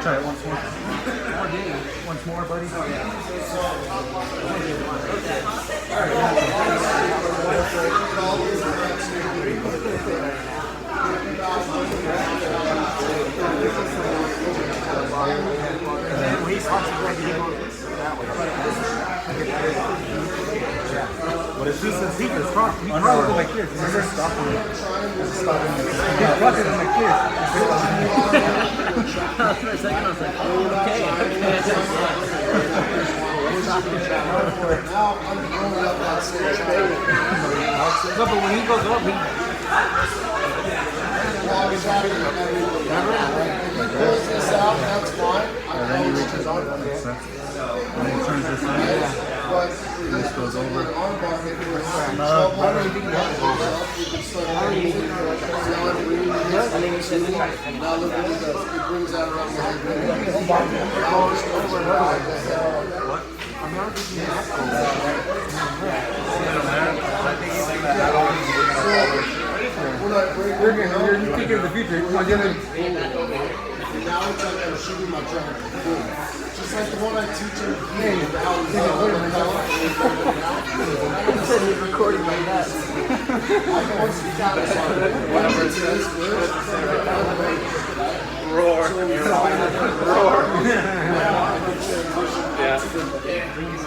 Try it once more. Once more, buddy. But it's just a secret. It's not like this. It's just stopping it. It's stopping it. It's fucking like this. For a second, I was like, okay. No, but when he goes up, he pulls this out, that's fine. and then he reaches out. That makes sense. And then he turns this on. But This goes over. armbar, maybe we're having trouble. You can start moving. Now look what he does. He brings that around the head. You're thinking of the future. Come on, get in. Now it's like I'm shooting my drum. Just like the one I teach him. He said he's recording my nuts. Roar. Roar. Yeah.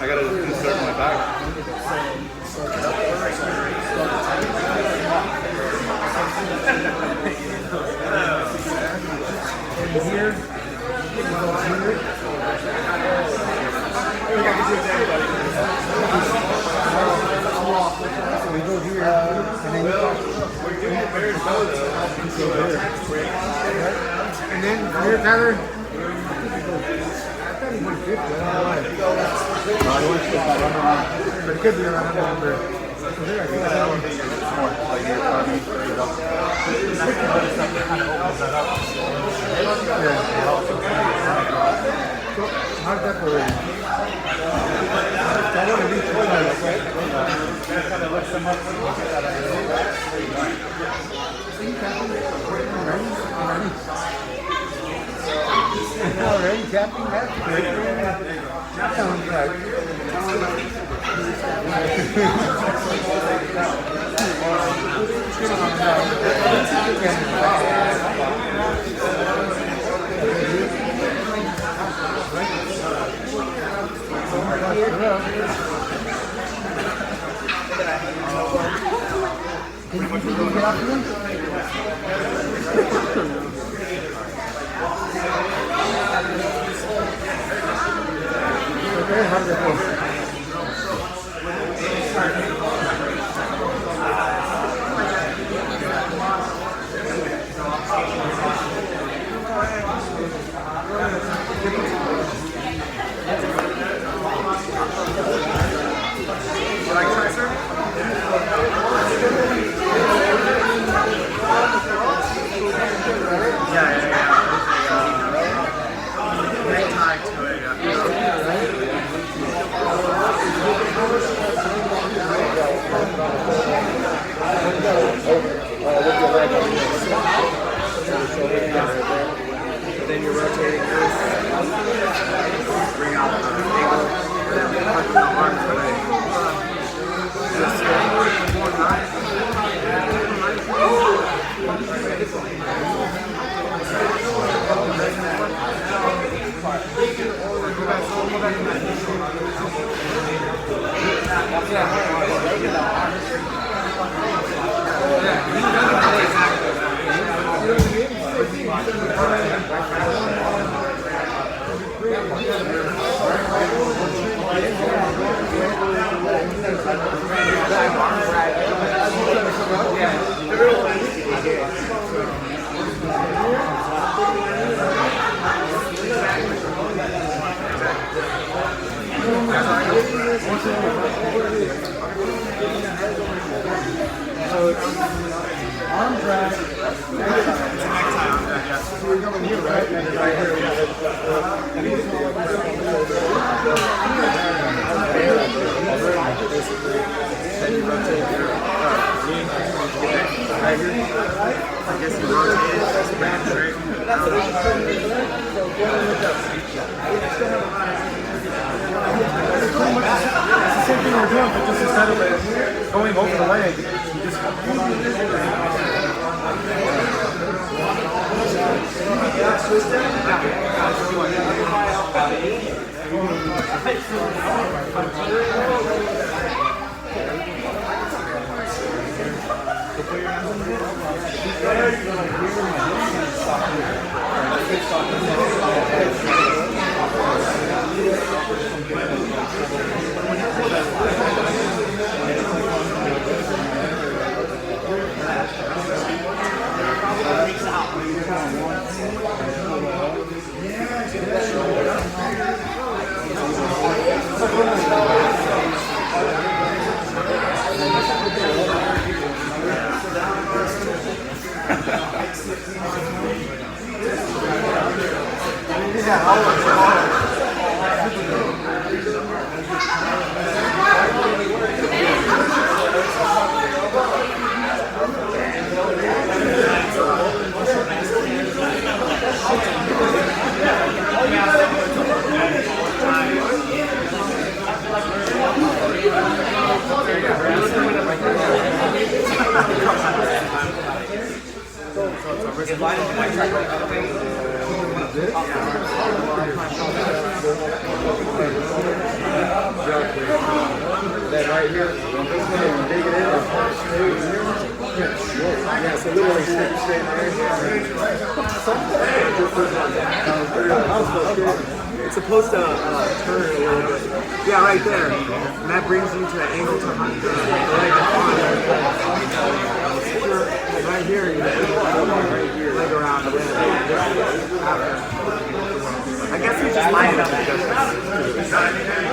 I gotta insert my back. And here, it goes here. So we go here, and then you talk. And then here, Tyler. I thought he went 50. I don't know why. No, he went 50. But it could be around that number. So there, I think that one is more like here. So, how's that for you? I want to reach one of those, right? Kind of lift them up and look at that. See, tapping? Already tapping? That's great. That sounds right. Can you get up to them? then you're rotating this. Bring out the angle. And then put the arms away. Just more nice. So it's arm drag. So we're coming here, right? And then right here. Then you rotate your knee, right here. I guess you rotate it, bring it straight. It's the same thing we're doing, but just instead of going over the leg, you just Then right here, dig it in. Yeah, so literally straight there. It's supposed to turn a little bit. Yeah, right there. And that brings you to the angle to hunt the leg on. Right here, you leg around the leg. I guess we just line it up and that's exactly how you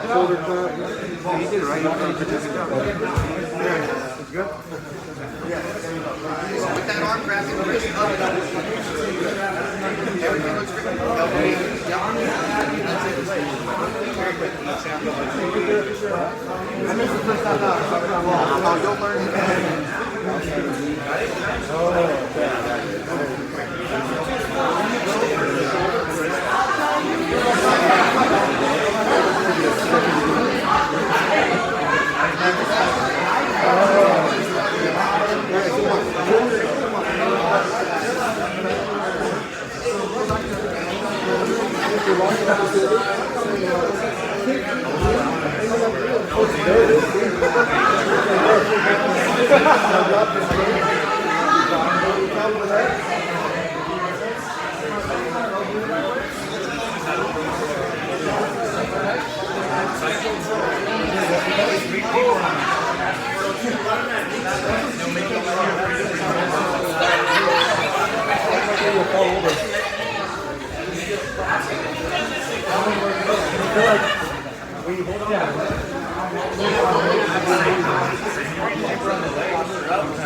shoulder clap. Yeah, you did it right. You did it. Yeah, it's good. With that arm grab, everything looks great. I missed the first time out. Well, you'll learn. Kind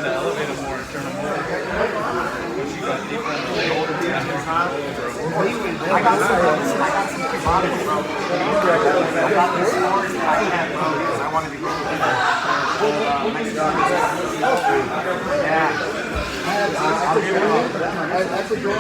of elevate them more and turn them more. Once you got deeper in the leg, I got some cubatics, bro. I got this horse that I can't run because I want to be good. Yeah. I'll give it up. That's a good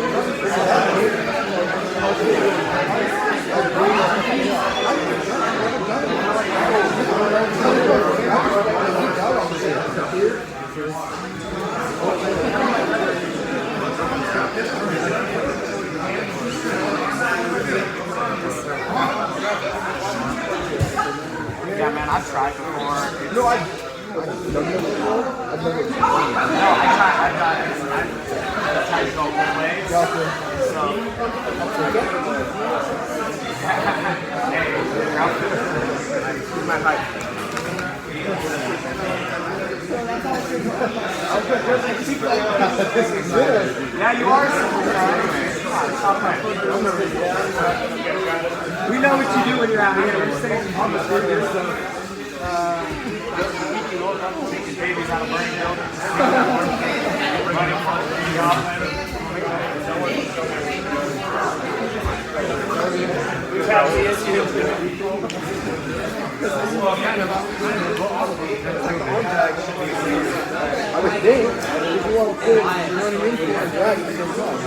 Yeah, man, I've tried before. No, I've never. No, I tried to go both ways. Gotcha. So, Here's my height. This is good. yeah, you are simple now anyway. Come on, stop playing. We know what you do when you're out here. We're saying on the studio. Taking babies out of burning buildings. Running fun. I would think if you want to pull, you know what I mean, pull and drag at the same time.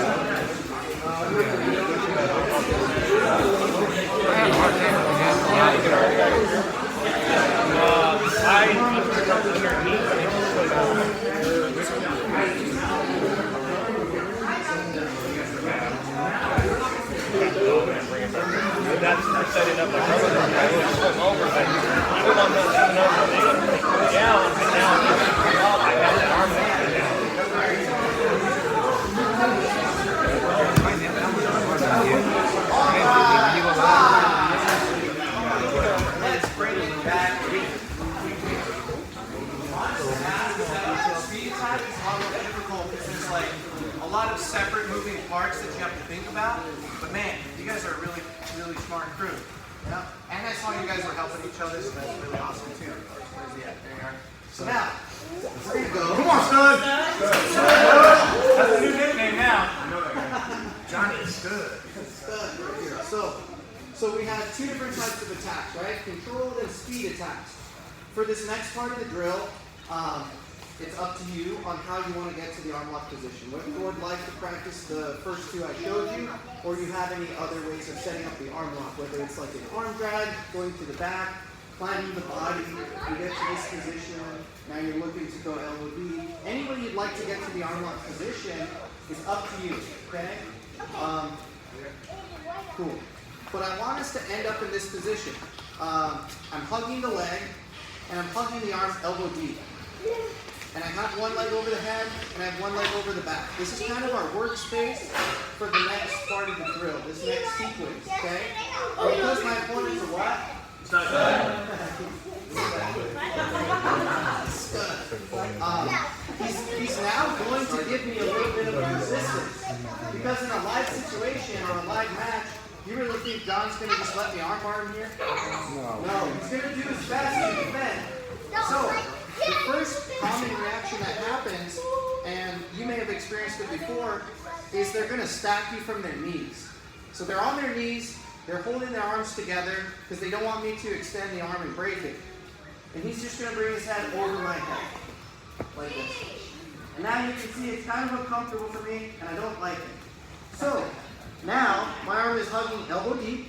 that's setting up like rubber band. I would flip over, but even on those down, and now I have that arm down. Let's bring it back. Speed type is a lot more difficult because there's like a lot of separate moving parts that you have to think about. But man, you guys are a really, really smart crew. Yeah. And I saw you guys were helping each other, so that's really awesome too. Where's he at? There you are. So now, we're gonna go. Come on, son! That's a new nickname now. Johnny Stud. Stud right here. So we have two different types of attacks, right? Controlled and speed attacks. For this next part of the drill, it's up to you on how you want to get to the arm lock position. Whether you would like to practice the first two I showed you, or you have any other ways of setting up the arm lock, whether it's like an arm drag, going to the back, climbing the body, you get to this position, now you're looking to go LOD. Any way you'd like to get to the arm lock position is up to you, okay? Cool. But I want us to end up in this position. I'm hugging the leg, and I'm hugging the arms elbow deep. And I have one leg over the head, and I have one leg over the back. This is kind of our workspace for the next part of the drill, this next sequence, okay? Because my opponent's a what? Stud. He's now going to give me a little bit of resistance. Because in a live situation or a live match, you really think John's going to just let me armbar him here? No, he's going to do his best to defend. So, the first common reaction that happens, and you may have experienced it before, is they're going to stack you from their knees. So they're on their knees, they're holding their arms together because they don't want me to extend the arm and break it. And he's just going to bring his head over my head, like this. And now you can see it's kind of uncomfortable for me, and I don't like it. So, now my arm is hugging elbow deep,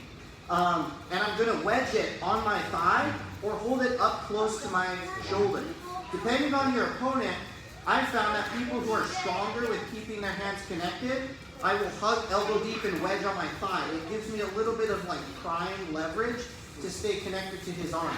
and I'm going to wedge it on my thigh or hold it up close to my shoulder. Depending on your opponent, I found that people who are stronger with keeping their hands connected, I will hug elbow deep and wedge on my thigh. It gives me a little bit of like prime leverage to stay connected to his arms.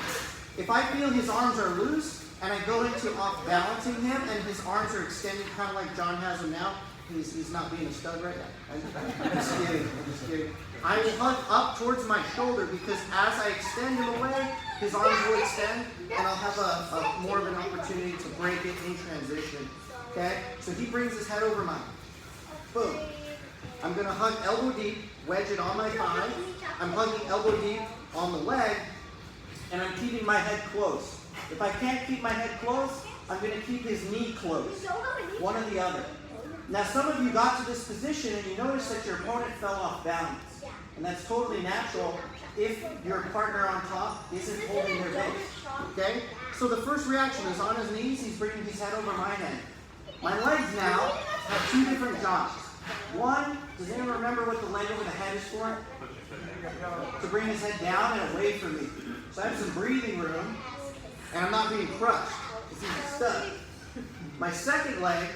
If I feel his arms are loose and I go into off balancing him and his arms are extended kind of like John has them now, he's not being a stud right now. I'm just kidding. I'm just kidding. I will hug up towards my shoulder because as I extend him away, his arms will extend and I'll have a more of an opportunity to break it in transition. Okay? So he brings his head over mine. Boom. I'm going to hug elbow deep wedge it on my thigh. I'm plugging elbow deep on the leg, and I'm keeping my head close. If I can't keep my head close, I'm going to keep his knee close, one or the other. Now some of you got to this position and you noticed that your opponent fell off balance. And that's totally natural if your partner on top isn't holding their base. Okay? So the first reaction is on his knees, he's bringing his head over my head. My legs now have two different jobs. One, does anyone remember what the leg over the head is for? To bring his head down and away from me. So I have some breathing room, and I'm not being crushed, because he's stuck. My second leg,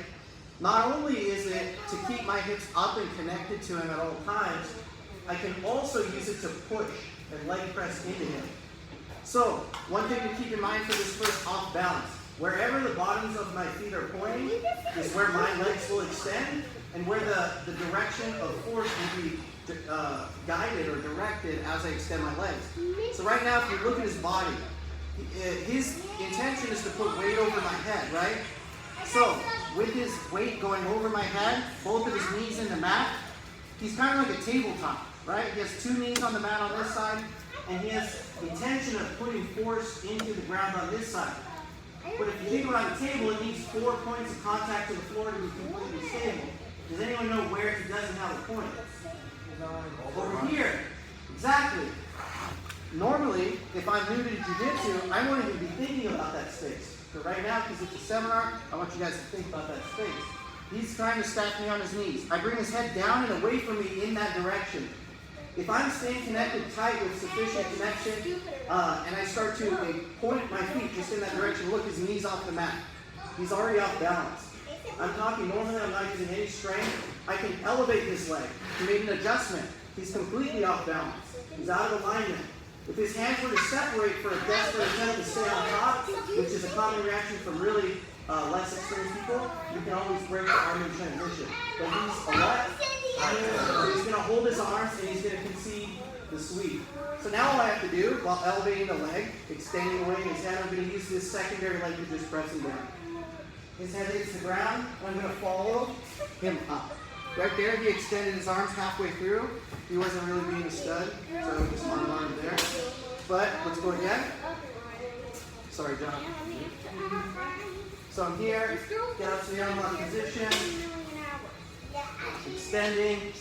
not only is it to keep my hips up and connected to him at all times, I can also use it to push and leg press into him. So, one thing to keep in mind for this first off balance, wherever the bottoms of my feet are pointing is where my legs will extend, and where the direction of force will be guided or directed as I extend my legs. So right now, if you look at his body, his intention is to put weight over my head, right? So, with his weight going over my head, both of his knees in the mat, he's kind of like a tabletop, right? He has two knees on the mat on this side, and he has the intention of putting force into the ground on this side. But if you think about a table, it needs 4 points of contact to the floor to be completely stable. Does anyone know where he doesn't have a point? Over here. Exactly. Normally, if I'm new to jiu-jitsu, I won't even be thinking about that space. But right now, because it's a seminar, I want you guys to think about that space. He's trying to stack me on his knees. I bring his head down and away from me in that direction. If I'm staying connected tight with sufficient connection, and I start to point my feet just in that direction, look, his knee's off the mat. He's already off balance. I'm talking normally, I'm not using any strength. I can elevate this leg. He made an adjustment. He's completely off balance. He's out of alignment. If his hands were to separate for a desperate attempt to stay on top, which is a common reaction from really less experienced people, you can always break the arm in transition. But he's a what? He's going to hold his arms and he's going to concede the sweep. So now all I have to do, while elevating the leg, extending away his head, I'm going to use this secondary leg to just press him down. His head hits the ground, and I'm going to follow him up. Right there, he extended his arms halfway through. He wasn't really being a stud, so just arm there. But let's go again. Sorry, John. So I'm here, get up to the unlock position, extending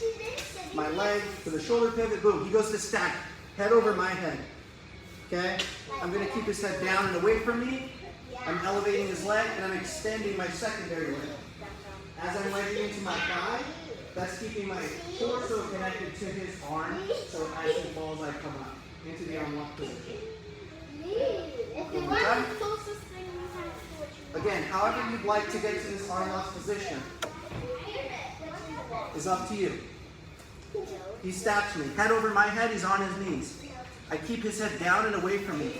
my leg to the shoulder pivot, boom, he goes to stack, head over my head. Okay? I'm going to keep his head down and away from me. I'm elevating his leg, and I'm extending my secondary leg. As I'm legging into my thigh, that's keeping my torso connected to his arm, so as he falls, I come up into the unlock position. Again, however you'd like to get to this arm lock position is up to you. He stabs me. Head over my head, he's on his knees. I keep his head down and away from me.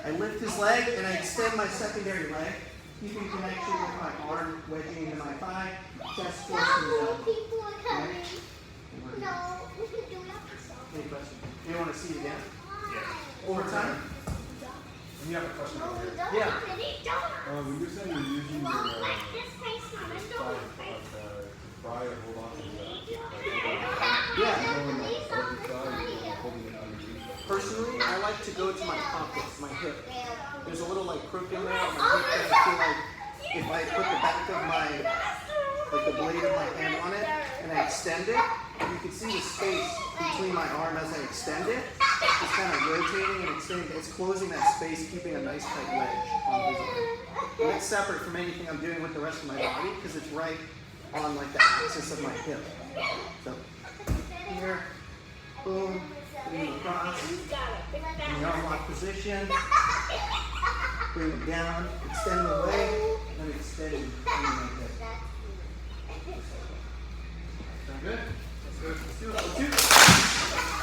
I lift his leg and I extend my secondary leg, keeping connection with my arm wedging into my thigh, chest force to the elbow. Okay? Any questions? You want to see it again? Yeah. Over time? You have a question over here. Yeah. When you're saying you're using your thigh to pry or hold on to Personally, I like to go to my pockets, my hip. There's a little like crook in there on my hip that I feel like if I put the back of my, like the blade of my hand on it, and I extend it, you can see the space between my arm as I extend it. It's kind of rotating and extending. It's closing that space, keeping a nice tight wedge on his arm. And that's separate from anything I'm doing with the rest of my body because it's right on like the axis of my hip. So here, boom, bring it across, in the arm lock position, bring it down, extend away, and extend it my hip. Sound good? Let's do it. Let's do it.